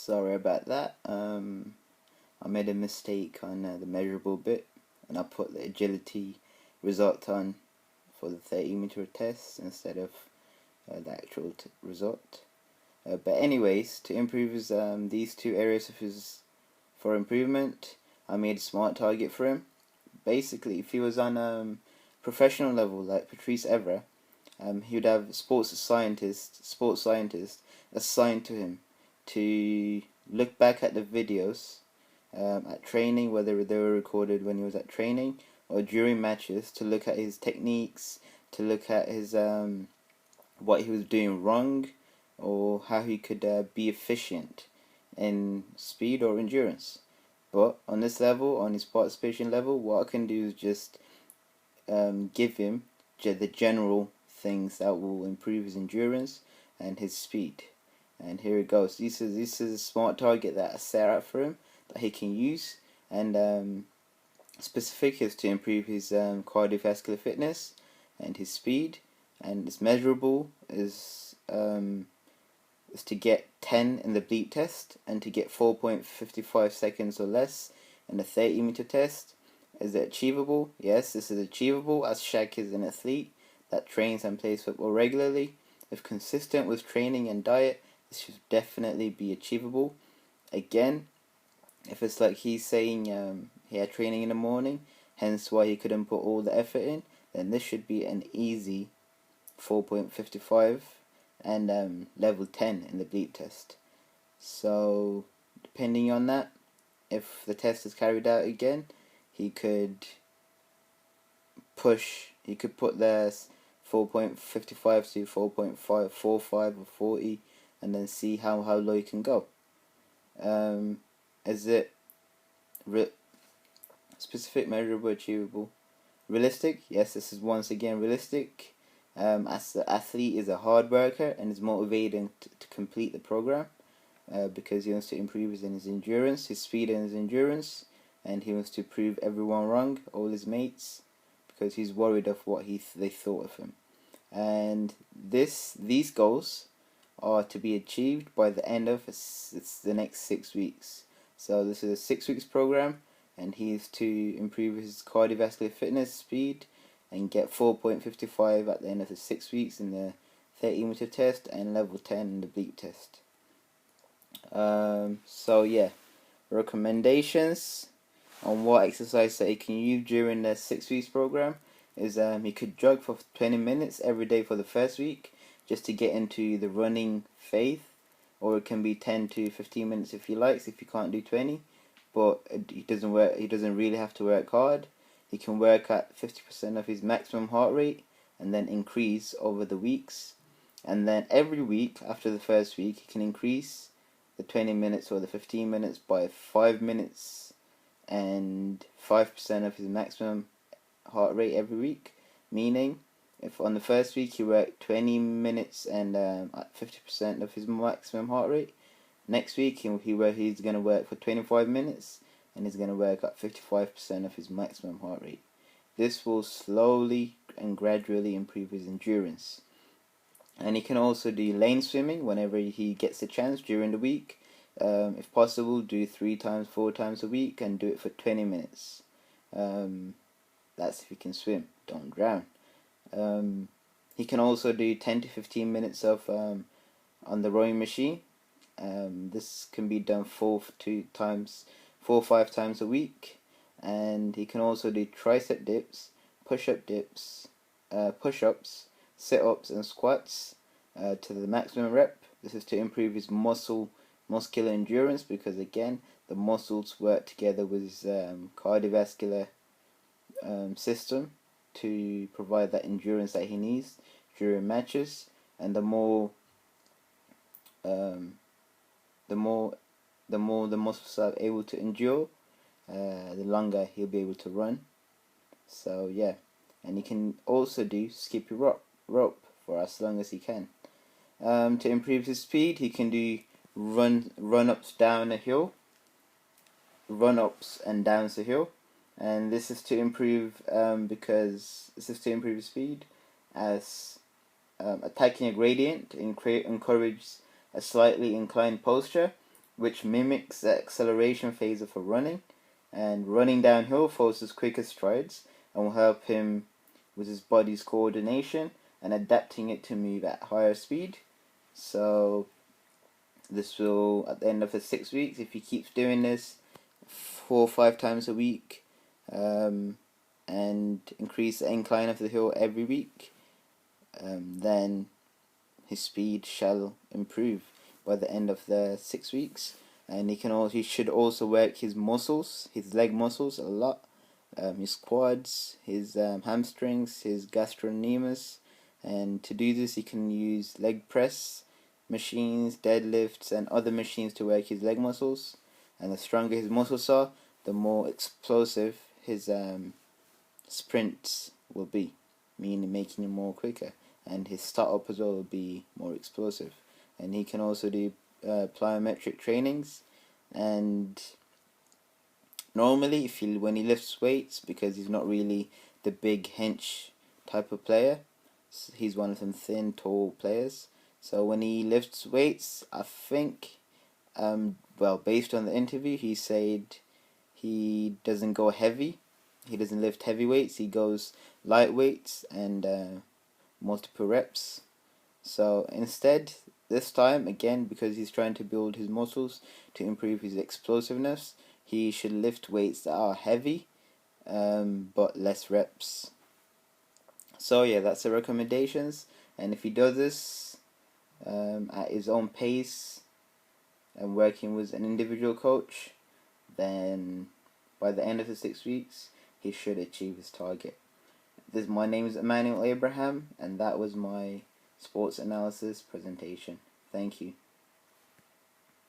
Sorry about that. I made a mistake on the measurable bit, and I put the agility result on for the 30-meter test instead of the actual result. But anyways, to improve his these two areas of his for improvement, I made a smart target for him. Basically, if he was on professional level like Patrice Evra, he would have sports scientist assigned to him to look back at the videos at training, whether they were recorded when he was at training or during matches, to look at his techniques, to look at his what he was doing wrong, or how he could be efficient in speed or endurance. But on this level, on his participation level, what I can do is just give him the general things that will improve his endurance and his speed. And here it goes. This is a smart target that I set out for him that he can use, and specific is to improve his cardiovascular fitness and his speed, and it's measurable is to get 10 in the bleep test and to get 4.55 seconds or less in the 30-meter test. Is it achievable? Yes, this is achievable, as Shaq is an athlete that trains and plays football regularly. If consistent with training and diet, this should definitely be achievable. Again, if it's like he's saying he had training in the morning, hence why he couldn't put all the effort in, then this should be an easy 4.55 and level 10 in the bleep test. So depending on that, if the test is carried out again, he could put the 4.55 to 4.545 or 40, and then see how low you can go. Is it specific, measurable, achievable, realistic? Yes, this is once again realistic. As the athlete is a hard worker and is motivated to complete the program because he wants to improve his endurance, his speed and his endurance, and he wants to prove everyone wrong, all his mates, because he's worried of what they thought of him. And these goals are to be achieved by the end of the next 6 weeks. So this is a 6 weeks program, and he is to improve his cardiovascular fitness, speed, and get 4.55 at the end of the 6 weeks in the 30-meter test and level 10 in the bleep test. So yeah, recommendations on what exercise that he can use during the 6 weeks program is he could jog for 20 minutes every day for the first week just to get into the running phase, or it can be 10 to 15 minutes if he likes, if he can't do 20, but he doesn't really have to work hard. He can work at 50% of his maximum heart rate and then increase over the weeks, and then every week after the first week he can increase the 20 minutes or the 15 minutes by 5 minutes and 5% of his maximum heart rate every week. Meaning, if on the first week he worked 20 minutes and at 50% of his maximum heart rate, next week he's going to work for 25 minutes and he's going to work at 55% of his maximum heart rate. This will slowly and gradually improve his endurance. And he can also do lane swimming whenever he gets a chance during the week. If possible, do 3 times, 4 times a week and do it for 20 minutes. That's if he can swim, don't drown. He can also do 10 to 15 minutes of on the rowing machine. This can be done 4 or 5 times a week. And he can also do tricep dips, push-ups, sit-ups and squats to the maximum rep. This is to improve his muscular endurance, because again, the muscles work together with his cardiovascular system to provide that endurance that he needs during matches. And the more the muscles are able to endure, the longer he'll be able to run. So yeah, and he can also do skippy rope for as long as he can. To improve his speed, he can do run-ups down a hill, run-ups and downs a hill, and this is to improve his speed, as attacking a gradient encourages a slightly inclined posture, which mimics the acceleration phase of a running, and running downhill forces quicker strides and will help him with his body's coordination and adapting it to move at higher speed. So this will, at the end of the 6 weeks, if he keeps doing this 4 or 5 times a week, and increase the incline of the hill every week, then his speed shall improve by the end of the 6 weeks. And he should also work his muscles, his leg muscles a lot, his quads, his hamstrings, his gastrocnemius. And to do this, he can use leg press machines, deadlifts, and other machines to work his leg muscles. And the stronger his muscles are, the more explosive his sprints will be, meaning making him more quicker. And his startup as well will be more explosive. And he can also do plyometric trainings. And normally, when he lifts weights, because he's not really the big hench type of player, he's one of them thin, tall players. So when he lifts weights, I think, based on the interview, he said he doesn't go heavy. He doesn't lift heavy weights. He goes light weights and multiple reps. So instead, this time, again, because he's trying to build his muscles to improve his explosiveness, he should lift weights that are heavy, but less reps. So yeah, that's the recommendations. And if he does this at his own pace and working with an individual coach, then by the end of the 6 weeks, he should achieve his target. My name is Emmanuel Abraham, and that was my sports analysis presentation. Thank you.